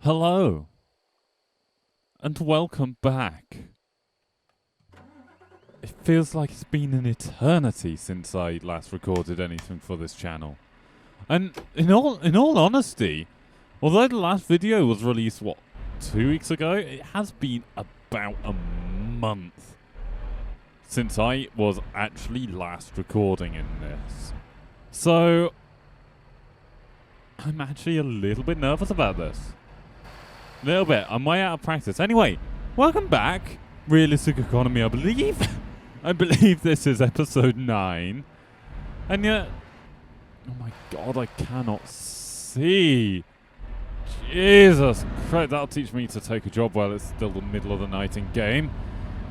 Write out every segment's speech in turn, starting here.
Hello, and welcome back. It feels like it's been an eternity since I last recorded anything for this channel. And in all honesty, although the last video was released, 2 weeks ago, it has been about a month since I was actually last recording in this. So, I'm actually a little bit nervous about this. A little bit. I'm way out of practice. Anyway, welcome back. Realistic Economy, I believe. I believe this is episode 9. And yet... oh my god, I cannot see. Jesus Christ, that'll teach me to take a job while it's still the middle of the night in game.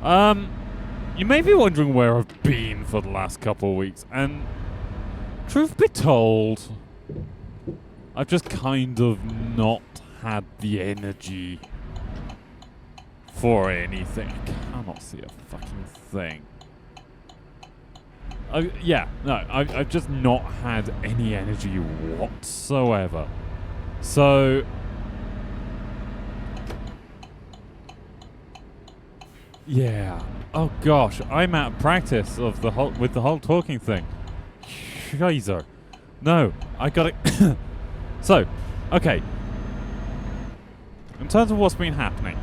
You may be wondering where I've been for the last couple of weeks. And truth be told, I've just kind of not had the energy for anything. I cannot see a fucking thing. I've just not had any energy whatsoever. So, yeah. Oh gosh, I'm out of practice of with the whole talking thing. Scheiße. No, I got it. So, okay. In terms of what's been happening,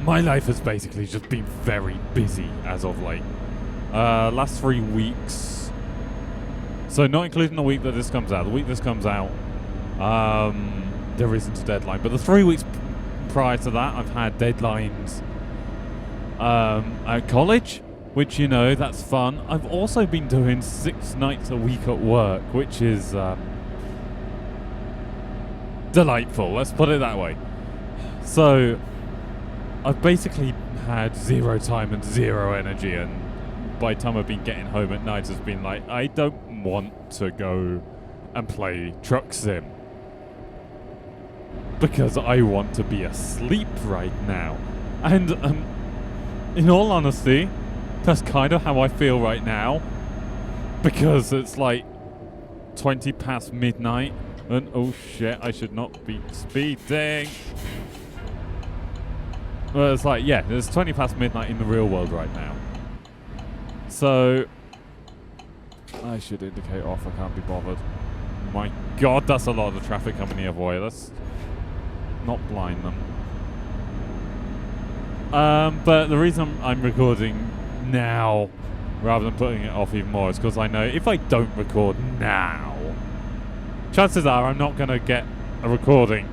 my life has basically just been very busy as of late. Last 3 weeks. So not including the week that this comes out. The week this comes out, there isn't a deadline. But the 3 weeks prior to that, I've had deadlines at college, which, you know, that's fun. I've also been doing 6 nights a week at work, which is delightful, let's put it that way. So, I've basically had 0 time and 0 energy, and by the time I've been getting home at night, it's been like, I don't want to go and play Truck Sim. Because I want to be asleep right now. And, in all honesty, that's kind of how I feel right now. Because it's like 20 past midnight. And oh shit, I should not be speeding. Well, it's like, yeah, it's 20 past midnight in the real world right now. So, I should indicate off, I can't be bothered. My god, that's a lot of traffic coming the other way. Let's not blind them. But the reason I'm recording now, rather than putting it off even more, is because I know if I don't record now, chances are I'm not going to get a recording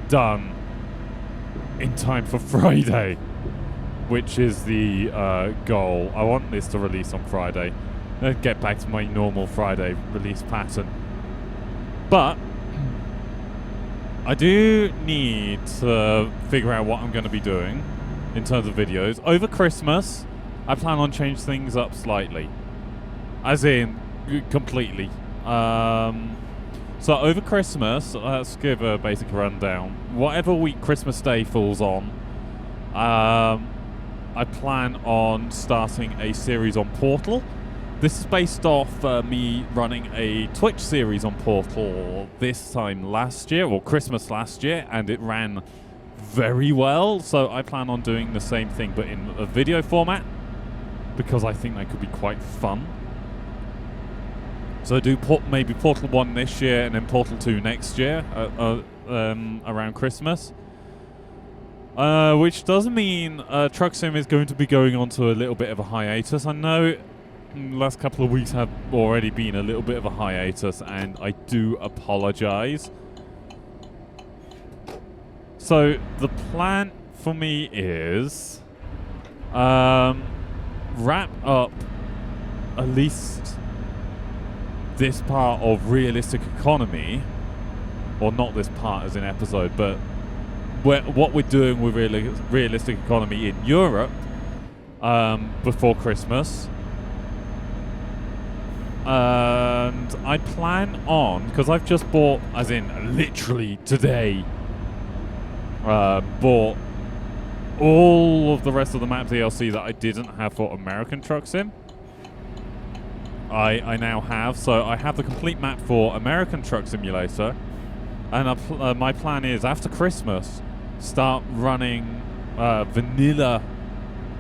done in time for Friday, which is the goal. I want this to release on Friday and get back to my normal Friday release pattern. But I do need to figure out what I'm going to be doing in terms of videos. Over Christmas, I plan on changing things up slightly. As in, completely. So over Christmas, let's give a basic rundown. Whatever week Christmas Day falls on, I plan on starting a series on Portal. This is based off me running a Twitch series on Portal this time last year, or Christmas last year, and it ran very well. So I plan on doing the same thing, but in a video format, because I think that could be quite fun. So do maybe Portal 1 this year and then Portal 2 next year around Christmas. Which does mean Truck Sim is going to be going on to a little bit of a hiatus. I know the last couple of weeks have already been a little bit of a hiatus, and I do apologize. So the plan for me is wrap up at least this part of Realistic Economy, or not this part as an episode, but what we're doing with Realistic Economy in Europe before Christmas. And I plan on, because I've just bought, as in literally today, bought all of the rest of the map DLC that I didn't have for American Truck Sim. I now have. So I have the complete map for American Truck Simulator. And my plan is, after Christmas, start running vanilla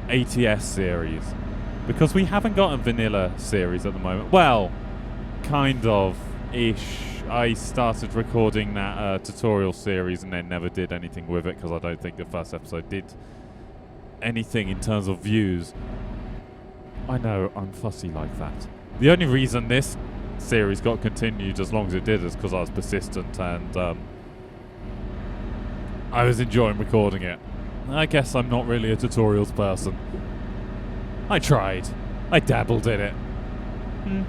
ATS series. Because we haven't got a vanilla series at the moment. Well, kind of-ish. I started recording that tutorial series and then never did anything with it because I don't think the first episode did anything in terms of views. I know, I'm fussy like that. The only reason this series got continued as long as it did is because I was persistent and I was enjoying recording it. I guess I'm not really a tutorials person. I tried. I dabbled in it.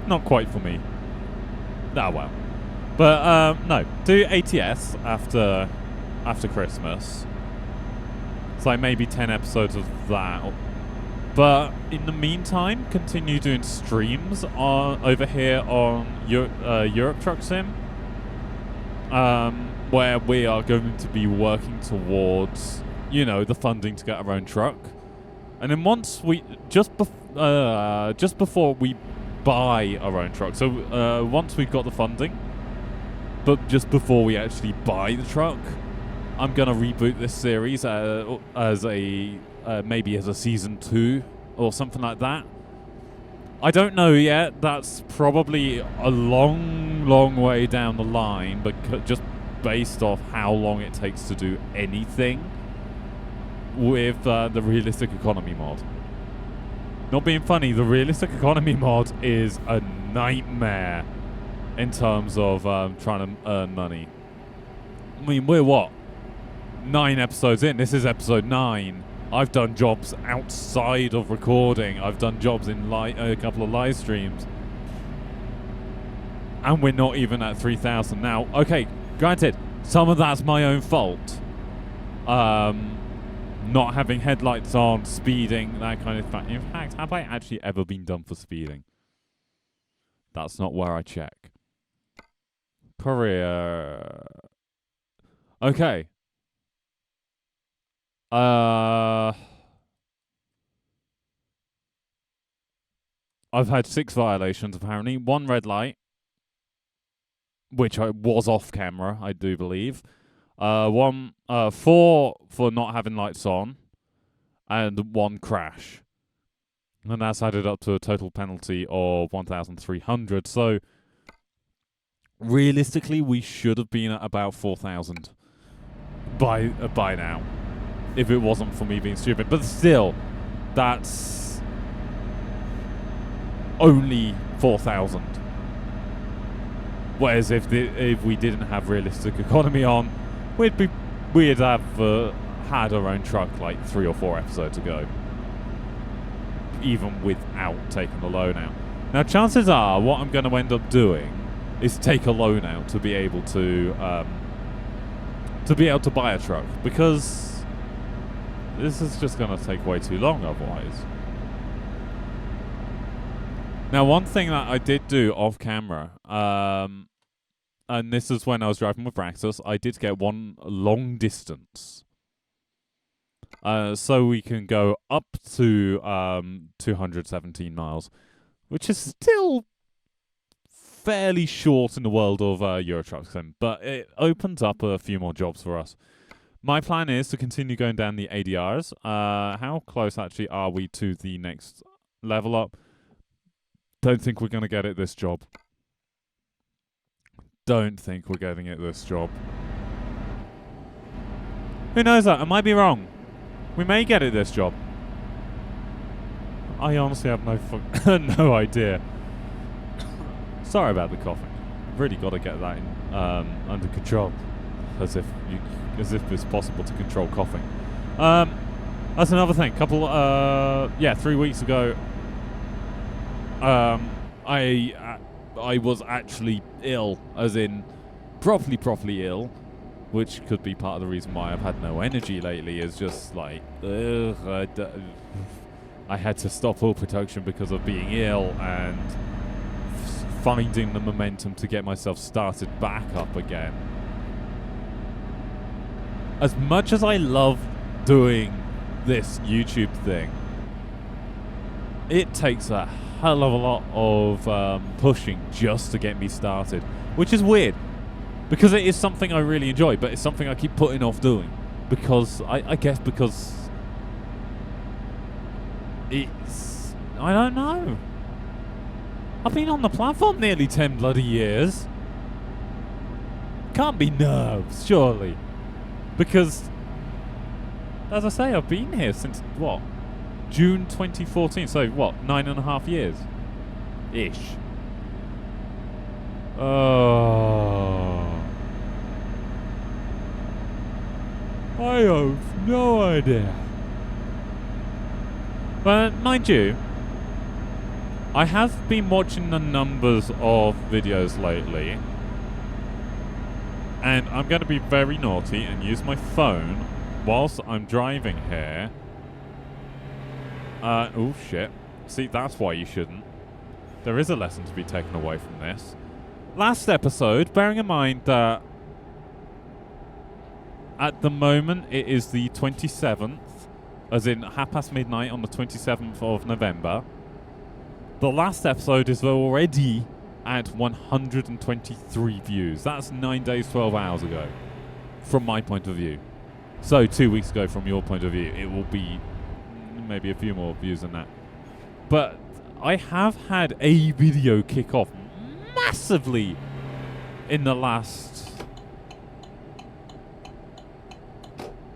Not quite for me. Ah, well. But, no. Do ATS after Christmas. It's like maybe 10 episodes of that. But in the meantime, continue doing streams over here on Europe Truck Sim. Where we are going to be working towards, you know, the funding to get our own truck. And then once we, just before we buy our own truck, so once we've got the funding, but just before we actually buy the truck, I'm gonna reboot this series as a maybe as a season 2 or something like that. I don't know yet. That's probably a long way down the line, but just based off how long it takes to do anything with the realistic economy mod. Not being funny, the realistic economy mod is a nightmare in terms of trying to earn money. I mean, we're what? 9 episodes in. This is episode 9. I've done jobs outside of recording. I've done jobs in a couple of live streams. And we're not even at 3,000 now. Okay, granted, some of that's my own fault. Not having headlights on, speeding, that kind of thing. In fact, have I actually ever been done for speeding? That's not where I check. Career. Okay. I've had 6 violations apparently. 1 red light, which I was off camera, I do believe. 4 for not having lights on, and 1 crash. And that's added up to a total penalty of 1,300. So realistically, we should have been at about 4,000 by now, if it wasn't for me being stupid. But still, that's only 4,000. Whereas if we didn't have realistic economy on, we'd have had our own truck like 3 or 4 episodes ago, even without taking the loan out. Now, chances are, what I'm going to end up doing is take a loan out to be able to buy a truck, because this is just going to take way too long otherwise. Now, one thing that I did do off camera, and this is when I was driving with Raxus, I did get 1 long distance. So we can go up to 217 miles, which is still fairly short in the world of Euro Truck Sim, but it opens up a few more jobs for us. My plan is to continue going down the ADRs. How close actually are we to the next level up? Don't think we're going to get it this job. Don't think we're getting it this job. Who knows that? I might be wrong. We may get it this job. I honestly have no idea. Sorry about the coughing. I've really got to get that in, under control, as if it's possible to control coughing. That's another thing. 3 weeks ago, I was actually ill, as in properly ill, which could be part of the reason why I've had no energy lately. Is just like, I had to stop all production because of being ill and finding the momentum to get myself started back up again. As much as I love doing this YouTube thing, it takes a hell of a lot of pushing just to get me started, which is weird. Because it is something I really enjoy, but it's something I keep putting off doing. Because, I guess because it's... I don't know. I've been on the platform nearly 10 bloody years. Can't be nerves, surely. Because, as I say, I've been here since, what? June 2014. So, what? 9.5 years? Ish. Oh. I have no idea. But, mind you, I have been watching the numbers of videos lately. And I'm going to be very naughty and use my phone whilst I'm driving here. Oh shit. See, that's why you shouldn't. There is a lesson to be taken away from this. Last episode, bearing in mind that at the moment it is the 27th, as in midnight on the 27th of November. The last episode is already at 123 views. That's 9 days, 12 hours ago, from my point of view. So 2 weeks ago, from your point of view, it will be maybe a few more views than that. But I have had a video kick off massively in the last...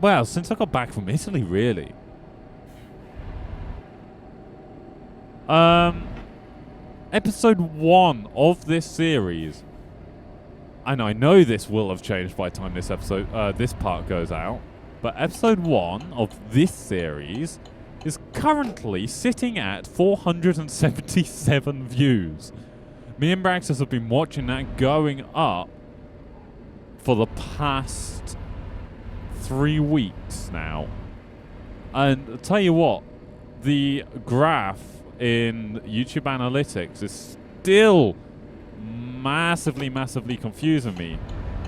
well, since I got back from Italy, really. Episode 1 of this series, and I know this will have changed by the time this episode, this part goes out, but episode 1 of this series is currently sitting at 477 views. Me and Braxis have been watching that going up for the past 3 weeks now. And I'll tell you what, the graph in YouTube Analytics is still massively confusing me,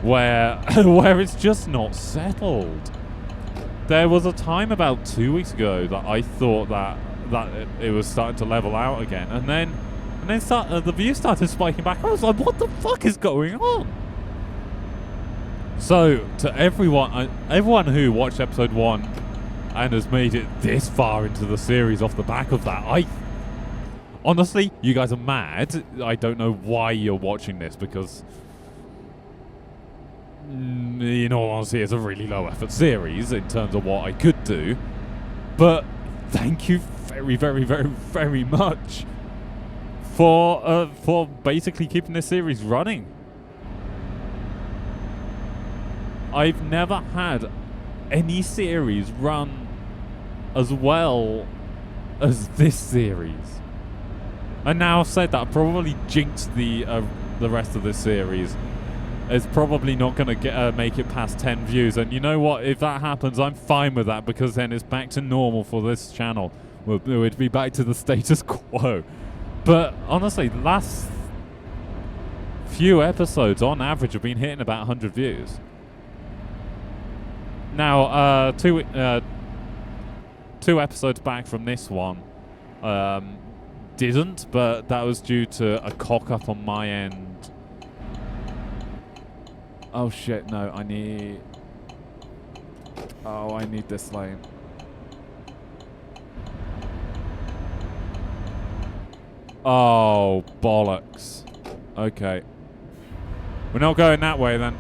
where where it's just not settled. There was a time about 2 weeks ago that I thought that it was starting to level out again, and then the views started spiking back. I was like, what the fuck is going on? So to everyone who watched episode 1 and has made it this far into the series off the back of that, honestly, you guys are mad. I don't know why you're watching this, because in all honesty, it's a really low effort series in terms of what I could do. But thank you very much for basically keeping this series running. I've never had any series run as well as this series. And now I've said that, I've probably jinxed the rest of this series. It's probably not going to make it past 10 views. And you know what? If that happens, I'm fine with that, because then it's back to normal for this channel. We'd be back to the status quo. But honestly, the last few episodes, on average, have been hitting about 100 views. Now, two episodes back from this one didn't, but that was due to a cock-up on my end. Oh shit, no, I need this lane. Oh, bollocks. Okay. We're not going that way then.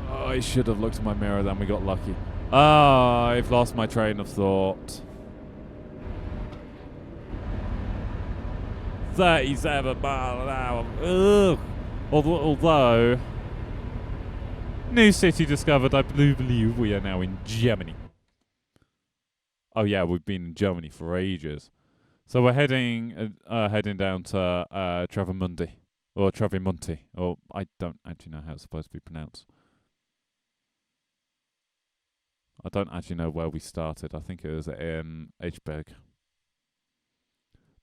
Oh, I should have looked at my mirror then, we got lucky. Oh, I've lost my train of thought. 37 miles an hour. Ugh. Although, new city discovered, I believe we are now in Germany. Oh yeah, we've been in Germany for ages. So we're heading down to Travimundi, or Travimonte, or I don't actually know how it's supposed to be pronounced. I don't actually know where we started. I think it was in Hberg.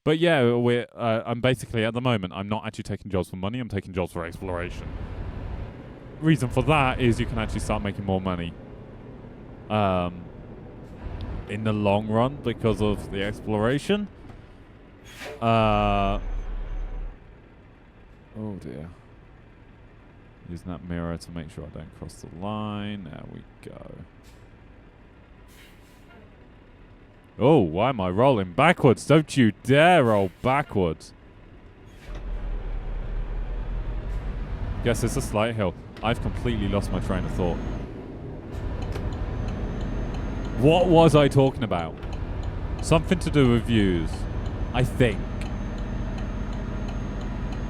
But yeah, I'm basically, at the moment, I'm not actually taking jobs for money, I'm taking jobs for exploration. Reason for that is you can actually start making more money in the long run because of the exploration. Oh dear. Using that mirror to make sure I don't cross the line. There we go. Oh, why am I rolling backwards? Don't you dare roll backwards. Guess it's a slight hill. I've completely lost my train of thought. What was I talking about? Something to do with views, I think.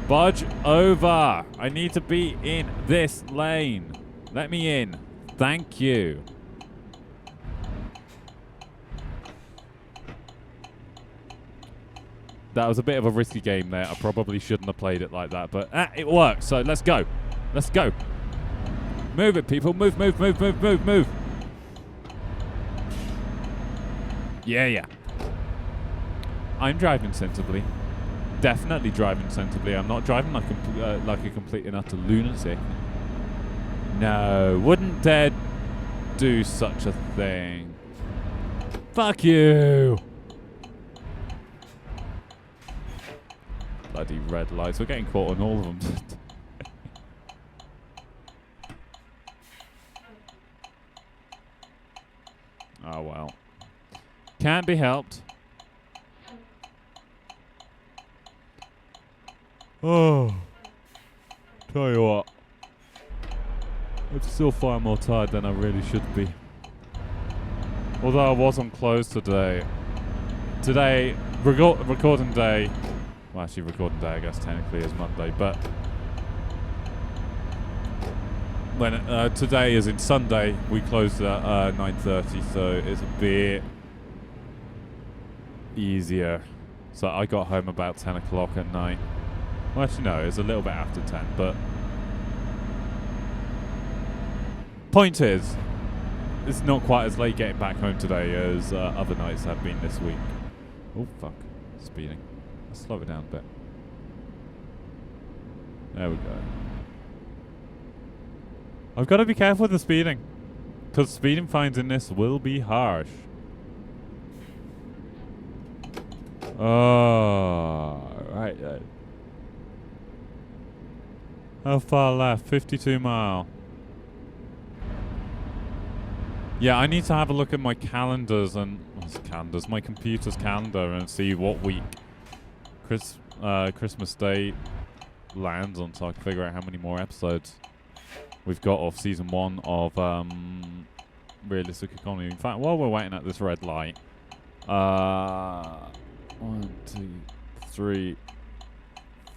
Budge over. I need to be in this lane. Let me in. Thank you. That was a bit of a risky game there. I probably shouldn't have played it like that, but it works. So let's go. Let's go. Move it, people. Move, move, move, move, move, move. Yeah, yeah. I'm driving sensibly. Definitely driving sensibly. I'm not driving like a complete and utter lunatic. No, wouldn't dare do such a thing. Fuck you. Bloody red lights. We're getting caught on all of them. Oh, well. Can't be helped. Oh. Tell you what. I'm still far more tired than I really should be. Although I wasn't closed today. Today, recording day. Well, actually, recording day, I guess, technically is Monday, but when today is in Sunday, we closed at 9:30, so it's a bit easier. So I got home about 10 o'clock at night. Well, actually, no, it's a little bit after 10, but point is, it's not quite as late getting back home today as other nights have been this week. Oh, fuck. Speeding. Let's slow it down a bit. There we go. I've got to be careful with the speeding, because speeding fines in this will be harsh. Oh, right then. How far left? 52 mile. Yeah, I need to have a look at my calendars and my computer's calendar and see what week Christmas Day lands on, so I can figure out how many more episodes we've got of season 1 of Realistic Economy. In fact, while we're waiting at this red light, 1, 2, 3,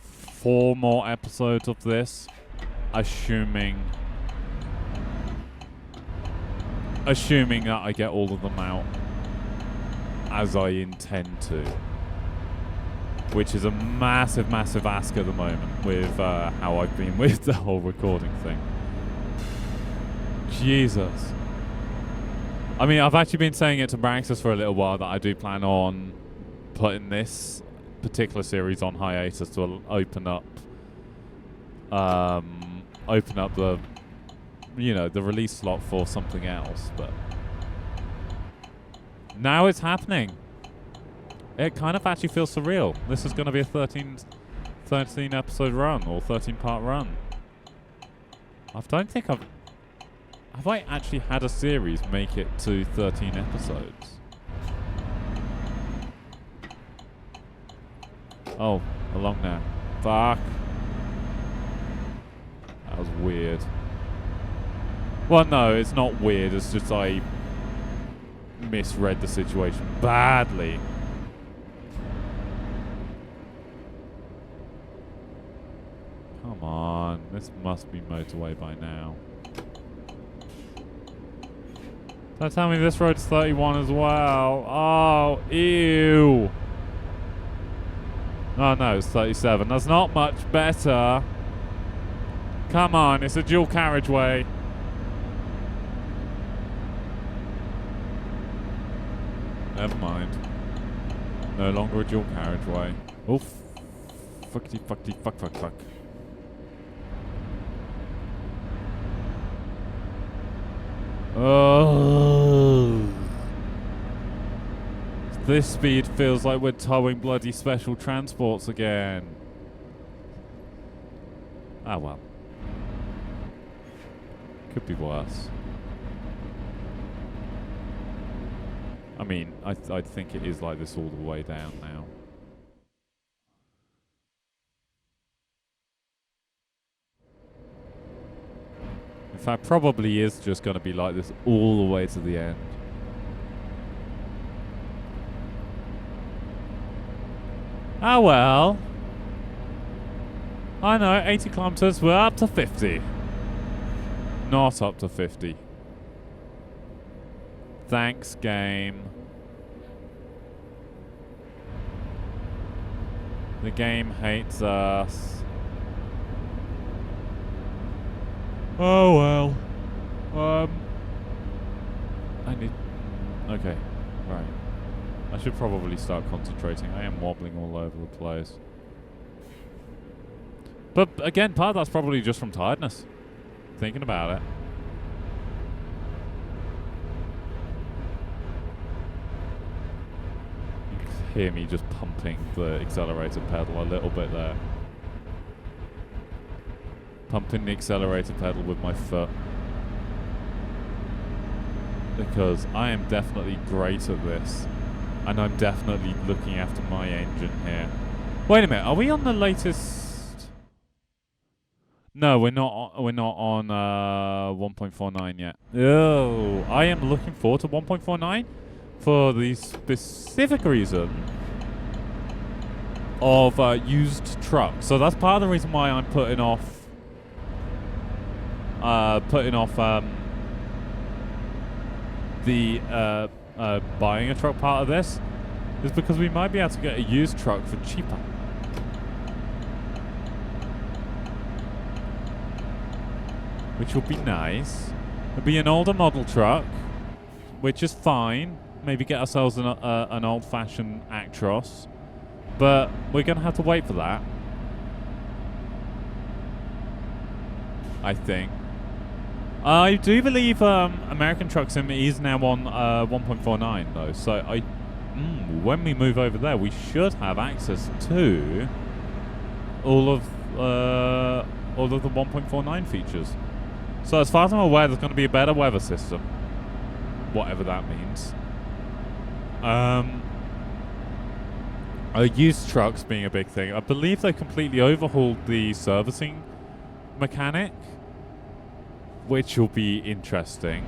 4 more episodes of this, assuming that I get all of them out as I intend to, which is a massive, massive ask at the moment with how I've been with the whole recording thing. Jesus. I mean, I've actually been saying it to Braxis for a little while that I do plan on putting this particular series on hiatus to open up the, you know, the release slot for something else, but now it's happening. It kind of actually feels surreal. This is going to be a 13 episode run or 13 part run. I don't think have I actually had a series make it to 13 episodes? Oh, along now. Fuck. That was weird. Well, no, it's not weird. It's just I misread the situation badly. Come on. This must be motorway by now. Don't tell me this road's 31 as well. Oh, ew. Oh, no, it's 37. That's not much better. Come on, it's a dual carriageway. Never mind. No longer a dual carriageway. Oof. Fuckity, fuckity, fuck, fuck, fuck. Oh. This speed feels like we're towing bloody special transports again. Ah well. Could be worse. I mean, I think it is like this all the way down now. In fact, probably is just going to be like this all the way to the end. Ah well. I know, 80 kilometers, we're up to 50. Not up to 50. Thanks, game. The game hates us. Oh well. I need... Okay, right. I should probably start concentrating. I am wobbling all over the place. But again, part of that's probably just from tiredness. Thinking about it. You can hear me just pumping the accelerator pedal a little bit there. Pumping the accelerator pedal with my foot. Because I am definitely great at this. And I'm definitely looking after my engine here. Wait a minute, are we on the latest? No, we're not on 1.49 yet. Oh, I am looking forward to 1.49 for the specific reason of used trucks. So that's part of the reason why I'm putting off the buying a truck part of this, is because we might be able to get a used truck for cheaper. Which will be nice. It'll be an older model truck, which is fine. Maybe get ourselves an old-fashioned Actros. But we're going to have to wait for that. I think. I do believe American Truck Sim is now on 1.49 though. So when we move over there, we should have access to all of the 1.49 features. So as far as I'm aware, there's going to be a better weather system, whatever that means. Used trucks being a big thing. I believe they completely overhauled the servicing mechanic, which will be interesting.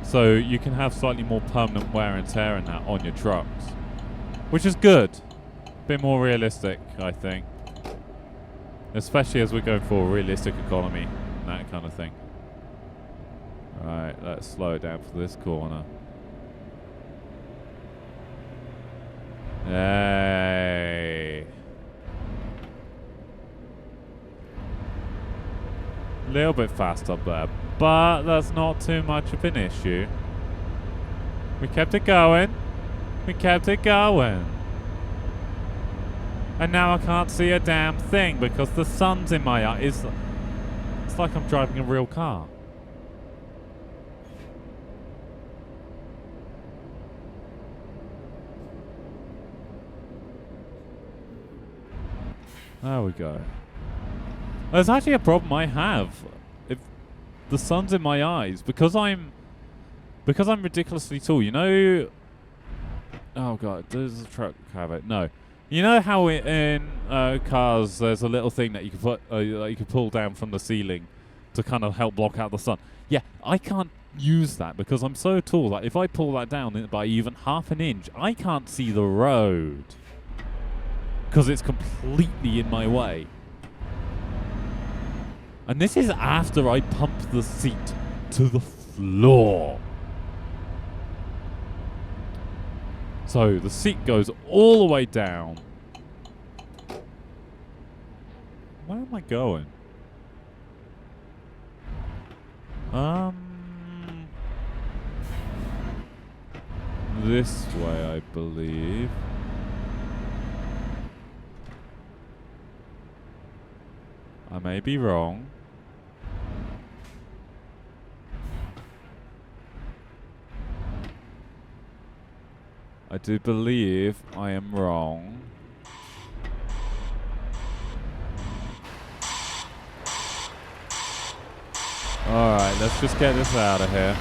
So you can have slightly more permanent wear and tear in that on your trucks, which is good. Bit more realistic, I think. Especially as we're going for a realistic economy and that kind of thing. Alright, let's slow it down for this corner. Hey. A little bit fast up there, but that's not too much of an issue. We kept it going. We kept it going. And now I can't see a damn thing because the sun's in my eyes. It's like I'm driving a real car. There we go. There's actually a problem I have. If the sun's in my eyes, because I'm ridiculously tall, you know. Oh god, does the truck have it? No. You know how in cars there's a little thing that you can put, you can pull down from the ceiling to kind of help block out the sun. Yeah, I can't use that because I'm so tall that if I pull that down by even half an inch, I can't see the road because it's completely in my way. And this is after I pump the seat to the floor. So the seat goes all the way down. Where am I going? This way, I believe. I may be wrong. I do believe I am wrong. Alright, let's just get this out of here.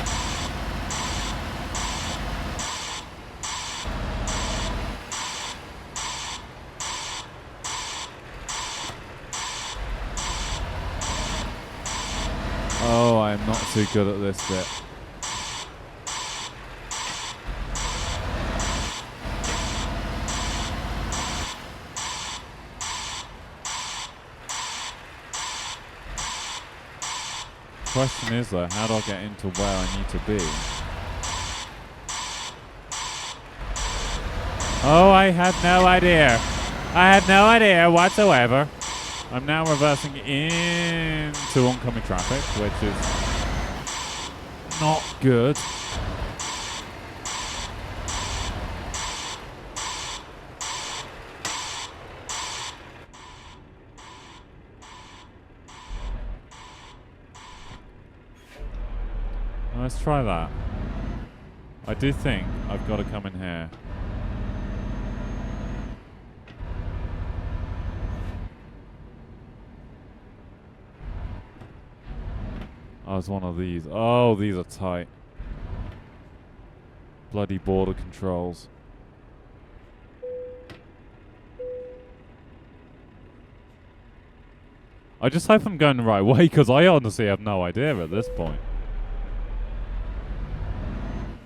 Oh, I'm not too good at this bit. Question is though, how do I get into where I need to be? Oh, I had no idea. I had no idea whatsoever. I'm now reversing into oncoming traffic, which is not good. Let's try that. I do think I've got to come in here. Oh, it's one of these. Oh, these are tight. Bloody border controls. I just hope I'm going the right way, because I honestly have no idea at this point.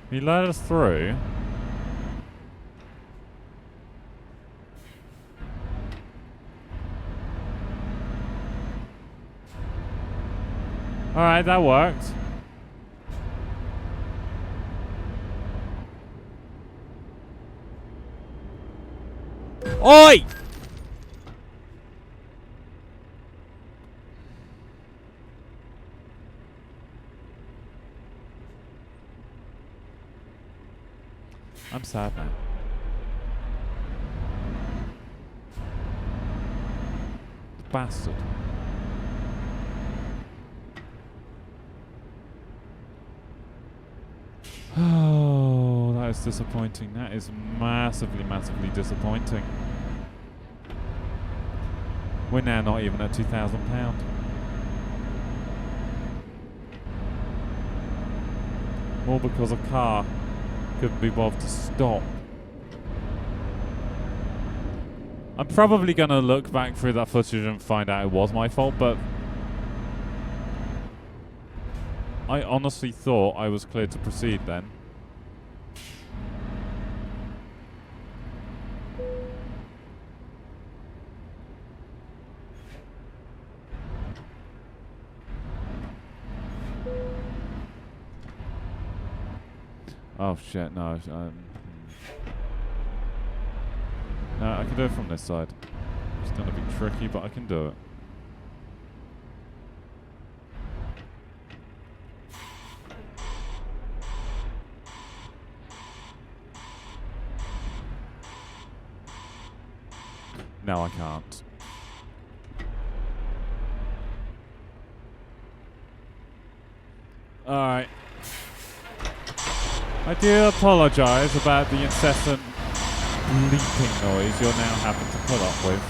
He let us through. Alright, that worked. Oi! I'm sad now. The bastard. Oh, that is disappointing. That is massively, massively disappointing. We're now not even at £2,000. All because a car couldn't be bothered to stop. I'm probably going to look back through that footage and find out it was my fault, but I honestly thought I was clear to proceed then. Oh shit, no. No, I can do it from this side. It's going to be tricky, but I can do it. No, I can't. Alright. I do apologise about the incessant bleeping noise you're now having to put up with.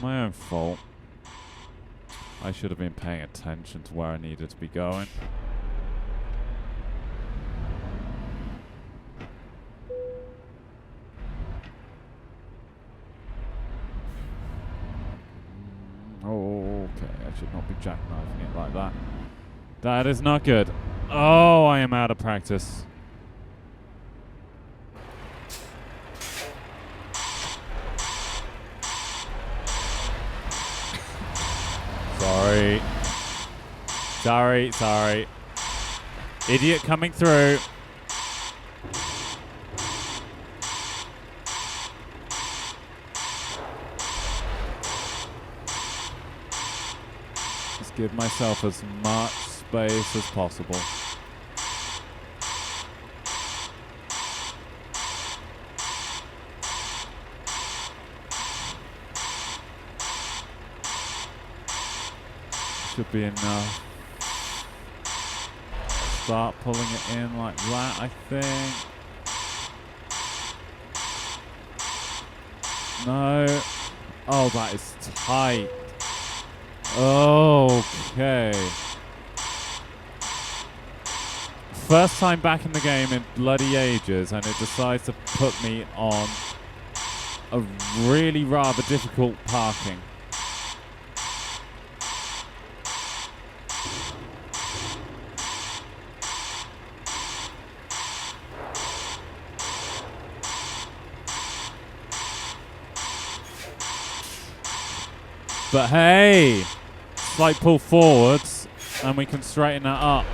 My own fault. I should have been paying attention to where I needed to be going. Oh, okay. I should not be jackknifing it like that. That is not good. Oh, I am out of practice. Sorry. Sorry, sorry. Idiot coming through. Just give myself as much space as possible. Should be enough. Start pulling it in like that, I think. No. Oh, that is tight. Okay. First time back in the game in bloody ages, and it decides to put me on a really rather difficult parking. But hey, slight pull forwards, and we can straighten that up.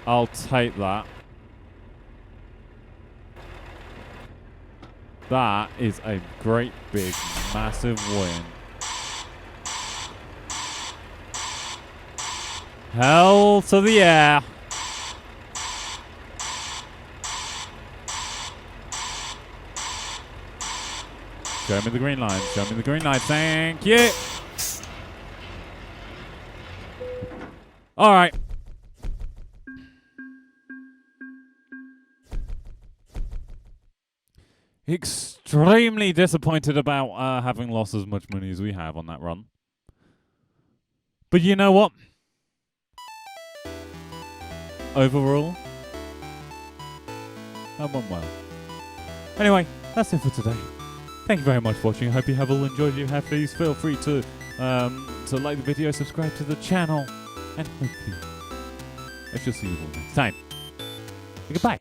I'll take that. That is a great big massive win. Hell to the air. Show me the green line. Show me the green line. Thank you. All right. Extremely disappointed about having lost as much money as we have on that run. But you know what? Overall, that went well. Anyway, that's it for today. Thank you very much for watching. I hope you have all enjoyed. If you have, please feel free to like the video, subscribe to the channel, and hopefully I shall see you all next time. Goodbye.